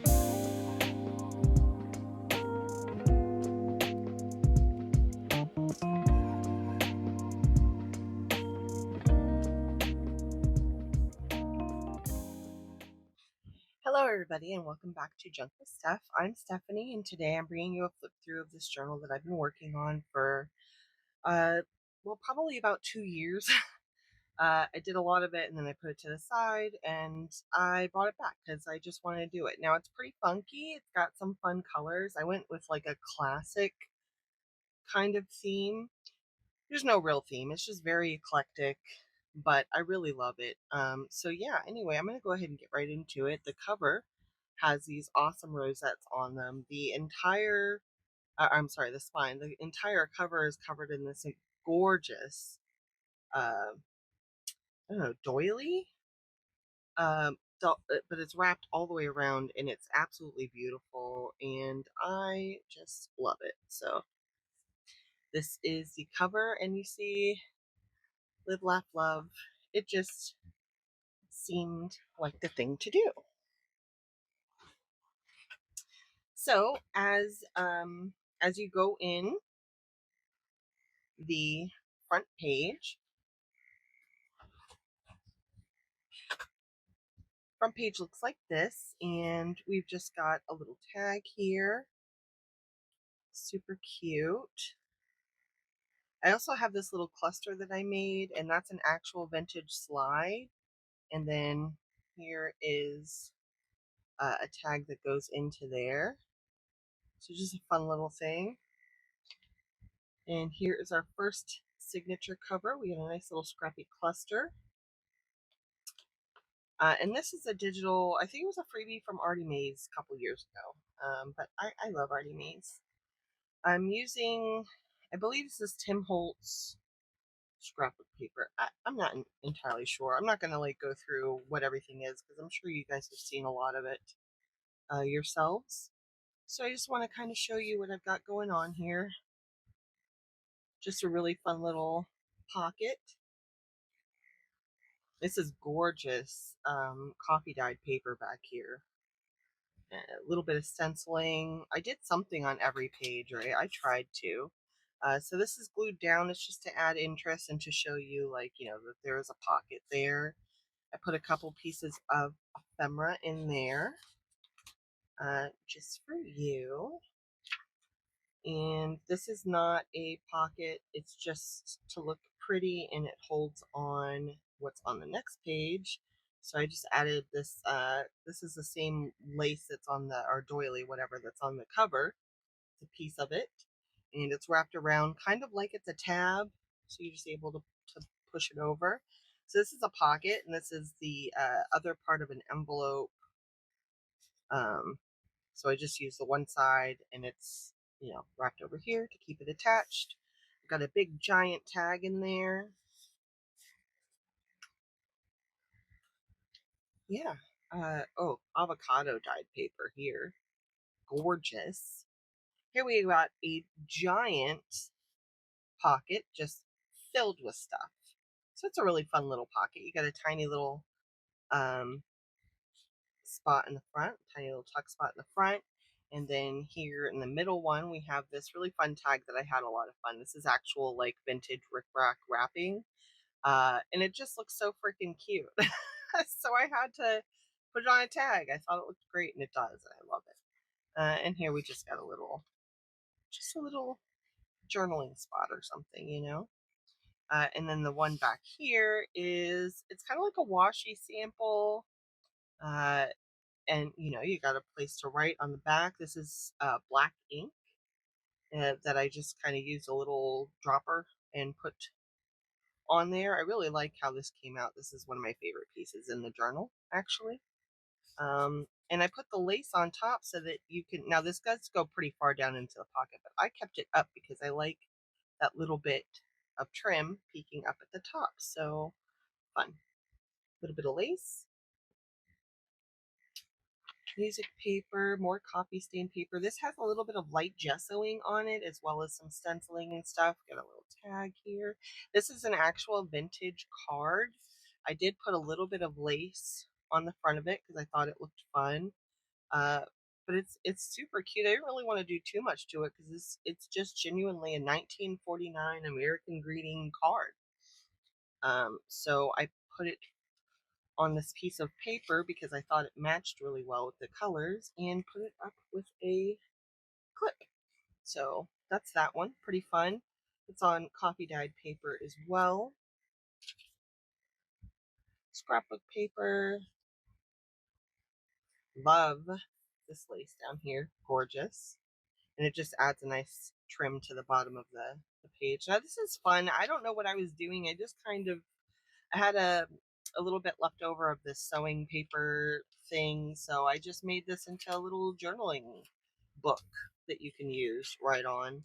Hello everybody and welcome back to Junk with Steph. I'm Stephanie and today I'm bringing you a flip through of this journal that I've been working on for, well, probably about 2 years. I did a lot of it and then I put it to the side and I brought it back because I just wanted to do it. Now it's pretty funky. It's got some fun colors. I went with like a classic kind of theme. There's no real theme. It's just very eclectic, but I really love it. So yeah, anyway, I'm going to go ahead and get right into it. The cover has these awesome rosettes on them. The entire, the spine, the entire cover is covered in this gorgeous, I don't know, doily? But it's wrapped all the way around and it's absolutely beautiful and I just love it. So this is the cover and you see Live, Laugh, Love. It just seemed like the thing to do. So as you go in the front page looks like this, and we've just got a little tag here. Super cute. I also have this little cluster that I made, and that's an actual vintage slide. And then here is a tag that goes into there. So just a fun little thing. And here is our first signature cover. We got a nice little scrappy cluster. And this is a digital, I think it was a freebie from Artie Mays a couple years ago. But I love Artie Mays. I'm using, I believe this is Tim Holtz scrapbook paper. I'm not entirely sure. I'm not going to like go through what everything is because I'm sure you guys have seen a lot of it yourselves. So I just want to kind of show you what I've got going on here. Just a really fun little pocket. This is gorgeous coffee dyed paper back here. A little bit of stenciling. I did something on every page, right? I tried to. So this is glued down. It's just to add interest and to show you, like, you know, that there is a pocket there. I put a couple pieces of ephemera in there just for you. And this is not a pocket. It's just to look pretty, and it holds on what's on the next page. So I just added this, this is the same lace that's on the, or doily, whatever, that's on the cover. It's a piece of it, and it's wrapped around kind of like it's a tab, so you're just able to push it over. So this is a pocket, and this is the other part of an envelope. So I just use the one side, and it's, you know, wrapped over here to keep it attached. I've got a big giant tag in there. Yeah. Oh, avocado dyed paper here. Gorgeous. Here we got a giant pocket just filled with stuff. So it's a really fun little pocket. You got a tiny little spot in the front, tiny little tuck spot in the front. And then here in the middle one, we have this really fun tag that I had a lot of fun. This is actual like vintage rickrack wrapping. And it just looks so freaking cute. So I had to put it on a tag. I thought it looked great, and it does, and I love it. And here we just got just a little journaling spot or something, you know. And then the one back here is, it's kind of like a washi sample. And you know, you got a place to write on the back. This is black ink that I just kind of used a little dropper and put on there. I really like how this came out. This is one of my favorite pieces in the journal, actually. And I put the lace on top so that you can, now this does go pretty far down into the pocket, but I kept it up because I like that little bit of trim peeking up at the top. So fun. A little bit of lace. Music paper, more coffee stain paper. This has a little bit of light gessoing on it, as well as some stenciling and stuff. Got a little tag here. This is an actual vintage card. I did put a little bit of lace on the front of it because I thought it looked fun. but it's super cute. I didn't really want to do too much to it because it's just genuinely a 1949 American greeting card. So I put it on this piece of paper because I thought it matched really well with the colors, and put it up with a clip. So that's that one. Pretty fun. It's on coffee dyed paper as well. Scrapbook paper. Love this lace down here. Gorgeous. And it just adds a nice trim to the bottom of the page. Now this is fun. I don't know what I was doing. I just kind of, I had a little bit left over of this sewing paper thing, so I just made this into a little journaling book that you can use right on.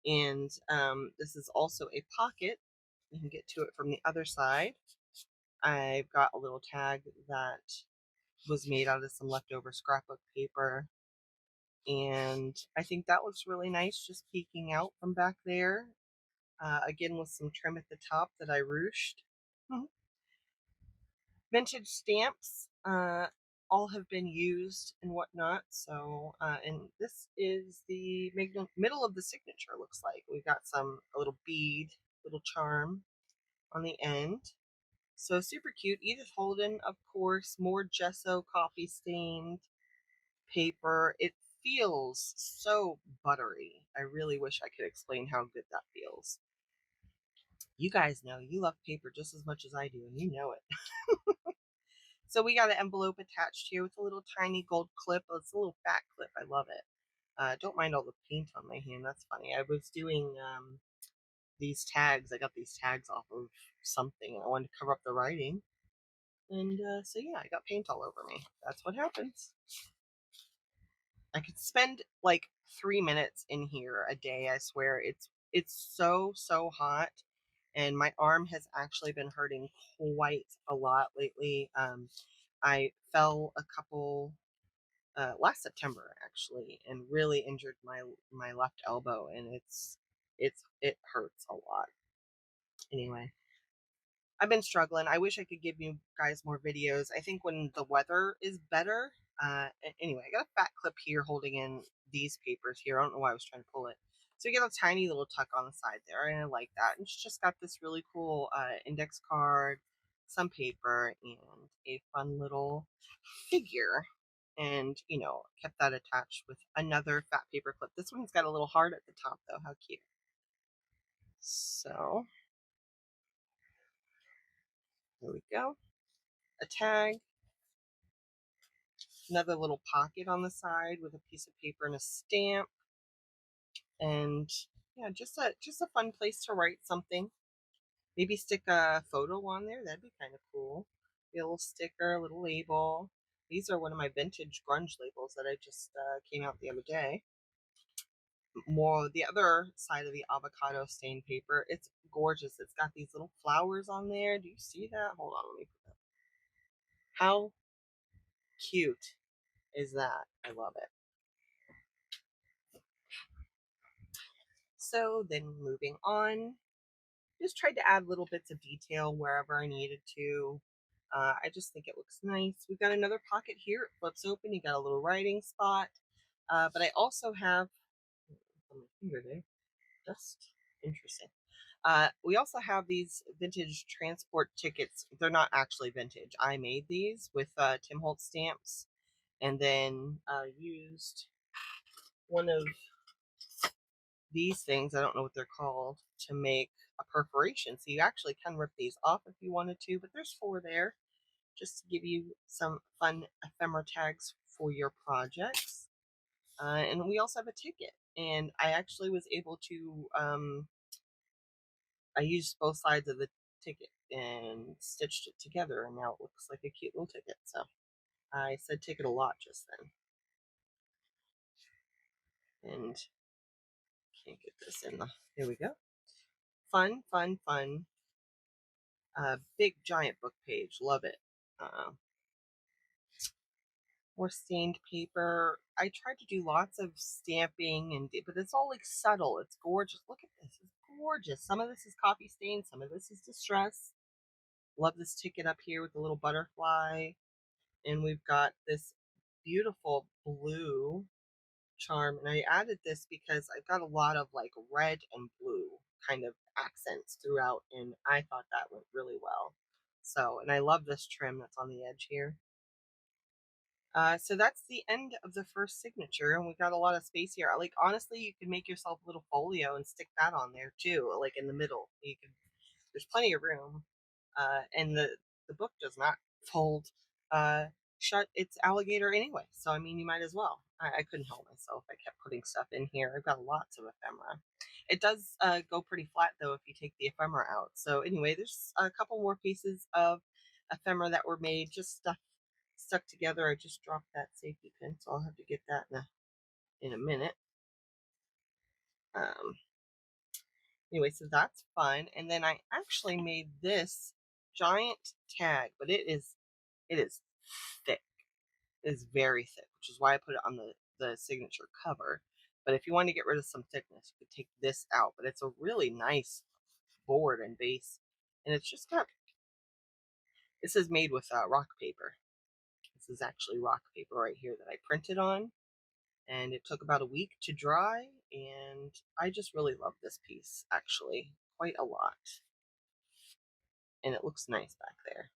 And this is also a pocket. You can get to it from the other side. I've got a little tag that was made out of some leftover scrapbook paper, and I think that looks really nice just peeking out from back there. Again, with some trim at the top that I ruched. Vintage stamps, all have been used and whatnot. So, and this is the middle of the signature, looks like. We've got a little bead, little charm on the end. So super cute. Edith Holden, of course, more gesso coffee stained paper. It feels so buttery. I really wish I could explain how good that feels. You guys know you love paper just as much as I do, and you know it. So we got an envelope attached here with a little tiny gold clip. It's a little fat clip. I love it. Don't mind all the paint on my hand. That's funny. I was doing these tags. I got these tags off of something. I wanted to cover up the writing. And so yeah, I got paint all over me. That's what happens. I could spend like 3 minutes in here a day. I swear. It's so hot, and my arm has actually been hurting quite a lot lately. I fell a couple last September actually, and really injured my left elbow, and it hurts a lot. Anyway, I've been struggling. I wish I could give you guys more videos. I think when the weather is better. Anyway, I got a fat clip here holding in these papers here. I don't know why I was trying to pull it. So you get a tiny little tuck on the side there, and I like that. And it's just got this really cool index card, some paper, and a fun little figure. And, kept that attached with another fat paper clip. This one's got a little heart at the top, though. How cute. So, there we go. A tag, another little pocket on the side with a piece of paper and a stamp, and yeah, just a fun place to write something. Maybe stick a photo on there. That'd be kind of cool. Be a little sticker, a little label. These are one of my vintage grunge labels that I just came out the other day. More the other side of the avocado stained paper. It's gorgeous. It's got these little flowers on there. Do you see that? Hold on, let me put that. How cute is that? I love it. So then moving on, just tried to add little bits of detail wherever I needed to. I just think it looks nice. We've got another pocket here. It flips open. You got a little writing spot. But I also have on my finger there. Just interesting. We also have these vintage transport tickets. They're not actually vintage. I made these with Tim Holtz stamps, and then used one of these things, I don't know what they're called, to make a perforation. So you actually can rip these off if you wanted to, but there's 4 there just to give you some fun ephemera tags for your projects. And we also have a ticket, and I actually was able to I used both sides of the ticket and stitched it together, and now it looks like a cute little ticket. So I said ticket a lot just then. And can't get this in the, here we go. Fun, fun, fun. Big giant book page. Love it. More stained paper. I tried to do lots of stamping, but it's all like subtle. It's gorgeous. Look at this. It's gorgeous. Some of this is coffee stained. Some of this is distress. Love this ticket up here with the little butterfly. And we've got this beautiful blue charm, and I added this because I've got a lot of like red and blue kind of accents throughout, and I thought that went really well. So, and I love this trim that's on the edge here. So that's the end of the first signature, and we've got a lot of space here. Like, honestly, you could make yourself a little folio and stick that on there too, like in the middle. You could, there's plenty of room. And the book does not fold uh, shut. It's alligator anyway, so I mean, you might as well. I couldn't help myself. I kept putting stuff in here. I've got lots of ephemera. It does go pretty flat though if you take the ephemera out. So anyway, there's a couple more pieces of ephemera that were made, just stuck together. I just dropped that safety pin, so I'll have to get that in a minute. Um, anyway, so that's fun. And then I actually made this giant tag, but it is thick. It is very thick, which is why I put it on the signature cover. But if you want to get rid of some thickness, you could take this out. But it's a really nice board and base, and it's just got. This is made with rock paper. This is actually rock paper right here that I printed on, and it took about a week to dry, and I just really love this piece, actually, quite a lot. And it looks nice back there.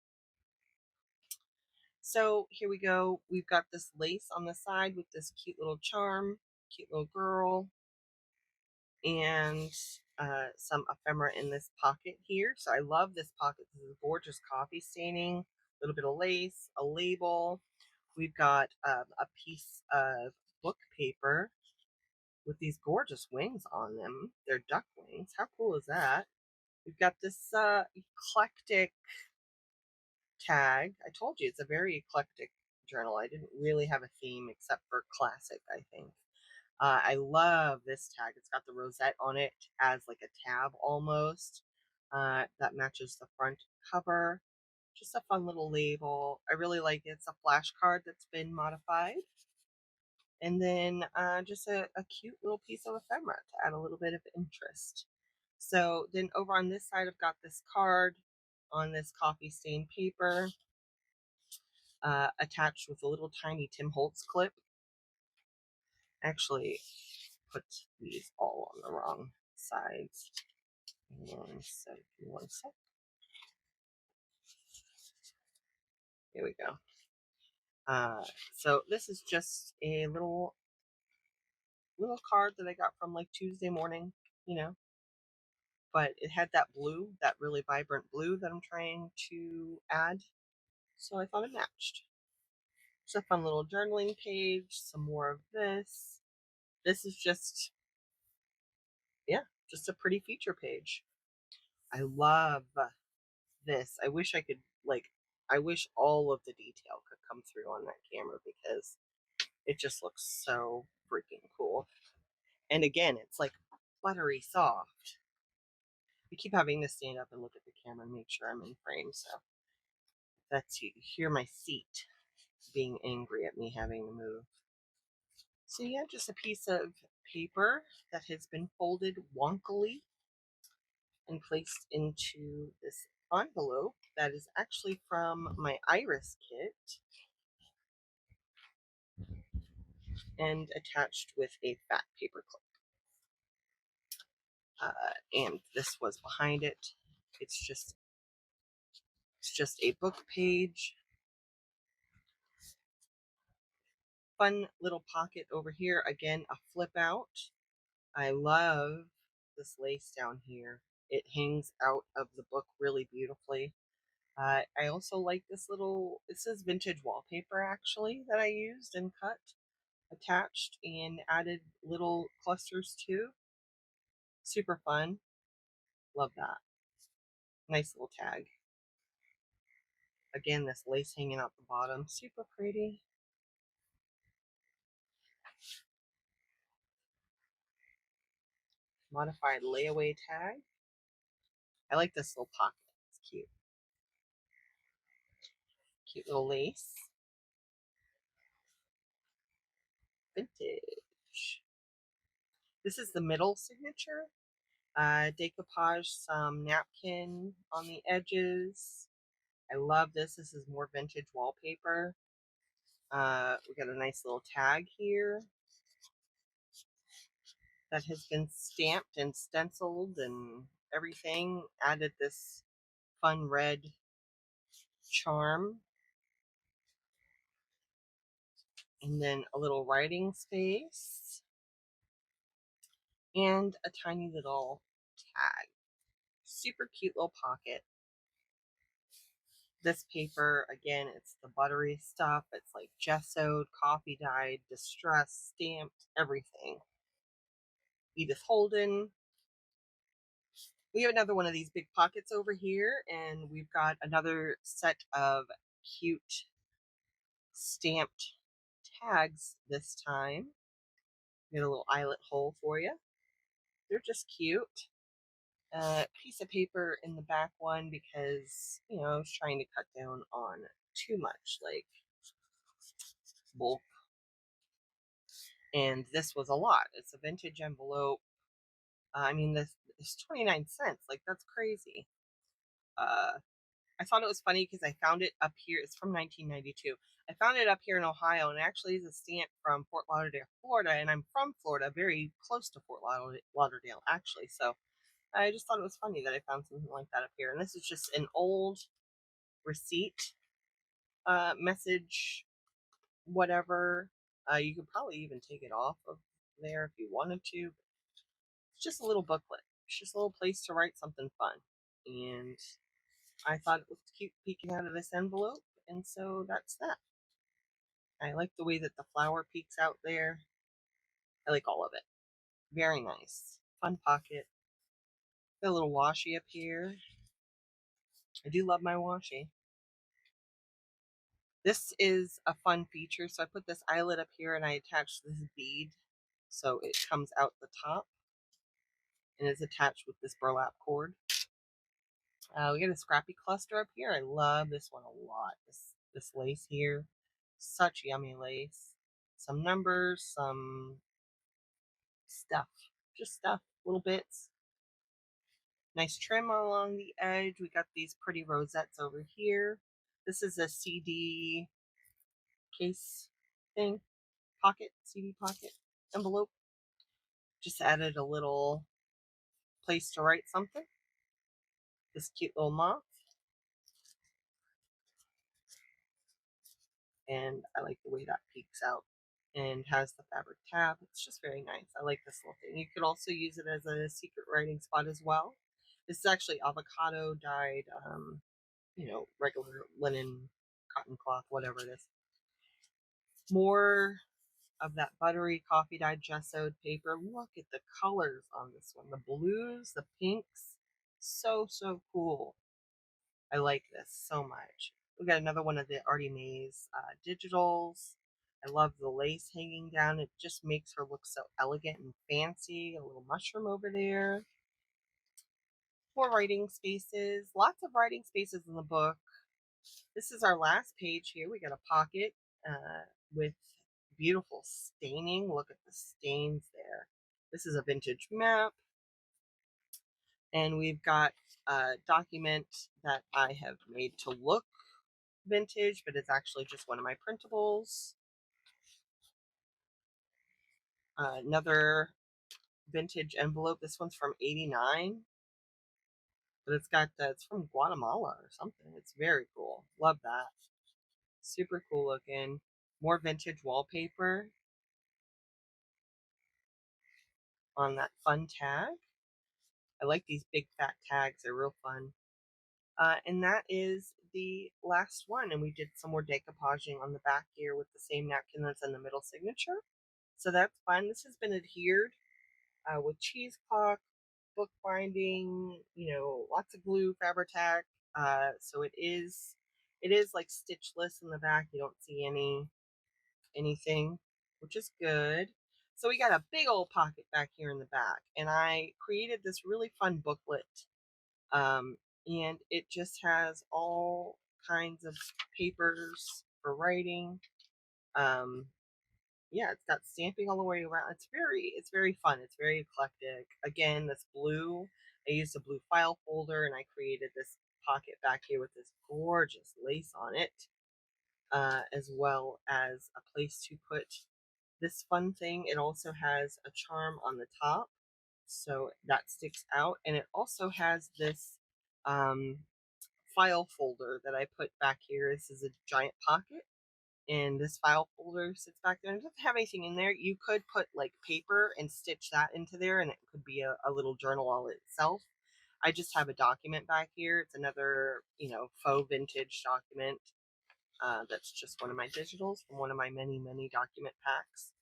So here we go. We've got this lace on the side with this cute little charm, cute little girl, and some ephemera in this pocket here. So I love this pocket. This is gorgeous coffee staining, a little bit of lace, a label. We've got a piece of book paper with these gorgeous wings on them. They're duck wings. How cool is that? We've got this eclectic tag. I told you it's a very eclectic journal. I didn't really have a theme except for classic, I think. I love this tag. It's got the rosette on it as like a tab almost. That matches the front cover. Just a fun little label. I really like it. It's a flashcard that's been modified. And then just a cute little piece of ephemera to add a little bit of interest. So then over on this side, I've got this card on this coffee stained paper attached with a little tiny Tim Holtz clip. Actually, put these all on the wrong sides. So give me one sec. Here we go. So this is just a little card that I got from like Tuesday morning, you know. But it had that blue, that really vibrant blue that I'm trying to add. So I thought it matched. It's a fun little journaling page, some more of this. This is just, yeah, just a pretty feature page. I love this. I wish I could, like, I wish all of the detail could come through on that camera because it just looks so freaking cool. And again, it's like buttery soft. I keep having to stand up and look at the camera and make sure I'm in frame, so that's you hear my seat being angry at me having to move. So yeah, just a piece of paper that has been folded wonkily and placed into this envelope that is actually from my iris kit and attached with a fat paper clip. And this was behind it. It's just a book page. Fun little pocket over here. Again, a flip out. I love this lace down here. It hangs out of the book really beautifully. I also like this little, this is vintage wallpaper actually that I used and cut, attached, and added little clusters to. Super fun. Love that. Nice little tag. Again, this lace hanging out the bottom. Super pretty. Modified layaway tag. I like this little pocket. It's cute. Cute little lace. Vintage. This is the middle signature. Decoupage some napkin on the edges. I love this. This is more vintage wallpaper. We got a nice little tag here that has been stamped and stenciled and everything. Added this fun red charm. And then a little writing space. And a tiny little tag. Super cute little pocket. This paper, again, it's the buttery stuff. It's like gessod, coffee dyed, distressed, stamped, everything. Edith Holden. We have another one of these big pockets over here, and we've got another set of cute stamped tags this time. Get a little eyelet hole for you. They're just cute. Piece of paper in the back one because, you know, I was trying to cut down on too much, like, bulk. And this was a lot. It's a vintage envelope. I mean, this is 29 cents. Like, that's crazy. I thought it was funny because I found it up here. It's from 1992. I found it up here in Ohio, and it actually is a stamp from Fort Lauderdale, Florida. And I'm from Florida, very close to Fort Lauderdale, actually. So I just thought it was funny that I found something like that up here. And this is just an old receipt, message, whatever. You could probably even take it off of there if you wanted to. It's just a little booklet. It's just a little place to write something fun. And I thought it looked cute peeking out of this envelope, and so that's that. I like the way that the flower peeks out there. I like all of it. Very nice. Fun pocket. Got a little washi up here. I do love my washi. This is a fun feature. So I put this eyelet up here and I attached this bead so it comes out the top and is attached with this burlap cord. We get a scrappy cluster up here. I love this one a lot. This lace here, such yummy lace. Some numbers, some stuff, just stuff, little bits. Nice trim along the edge. We got these pretty rosettes over here. This is a CD case thing, pocket, CD pocket envelope. Just added a little place to write something. This cute little moth. And I like the way that peeks out and has the fabric tab. It's just very nice. I like this little thing. You could also use it as a secret writing spot as well. This is actually avocado dyed, you know, regular linen, cotton cloth, whatever it is. More of that buttery coffee dyed gessod paper. Look at the colors on this one. The blues, the pinks. So, so cool. I like this so much. We got another one of the Artie Mays digitals. I love the lace hanging down. It just makes her look so elegant and fancy. A little mushroom over there. More writing spaces. Lots of writing spaces in the book. This is our last page here. We got a pocket with beautiful staining. Look at the stains there. This is a vintage map. And we've got a document that I have made to look vintage, but it's actually just one of my printables. Another vintage envelope. This one's from '89, but it's from Guatemala or something. It's very cool. Love that. Super cool looking. More vintage wallpaper on that fun tag. I like these big fat tags. They're real fun. And that is the last one. And we did some more decoupaging on the back here with the same napkin that's in the middle signature. So that's fun. This has been adhered with cheesecloth, book binding, you know, lots of glue, Fabri-Tac. So it is like stitchless in the back. You don't see anything, which is good. So we got a big old pocket back here in the back, and I created this really fun booklet. And it just has all kinds of papers for writing. Yeah, it's got stamping all the way around. It's very fun. It's very eclectic. Again, this blue, I used a blue file folder and I created this pocket back here with this gorgeous lace on it. as well as a place to put this fun thing. It also has a charm on the top, so that sticks out, and it also has this um, file folder that I put back here. This is a giant pocket, and this file folder sits back there, and it doesn't have anything in there. You could put like paper and stitch that into there, and it could be a little journal all itself. I just have a document back here. It's another, faux vintage document. That's just one of my digitals from one of my many, many document packs.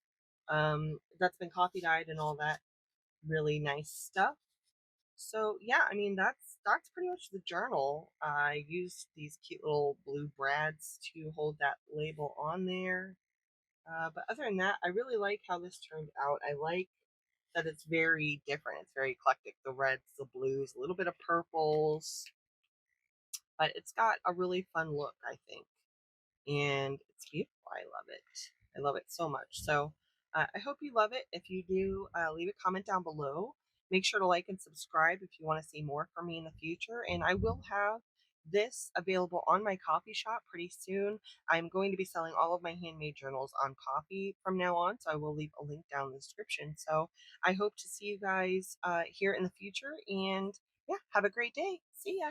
That's been coffee dyed and all that really nice stuff. So yeah, I mean that's pretty much the journal. I used these cute little blue brads to hold that label on there. But other than that, I really like how this turned out. I like that it's very different. It's very eclectic. The reds, the blues, a little bit of purples, but it's got a really fun look, I think. And it's beautiful. I love it. I love it so much. So I hope you love it. If you do, leave a comment down below. Make sure to like and subscribe if you want to see more from me in the future. And I will have this available on my Kofi shop pretty soon. I'm going to be selling all of my handmade journals on Kofi from now on, so I will leave a link down in the description. So I hope to see you guys here in the future. And yeah, have a great day. See ya.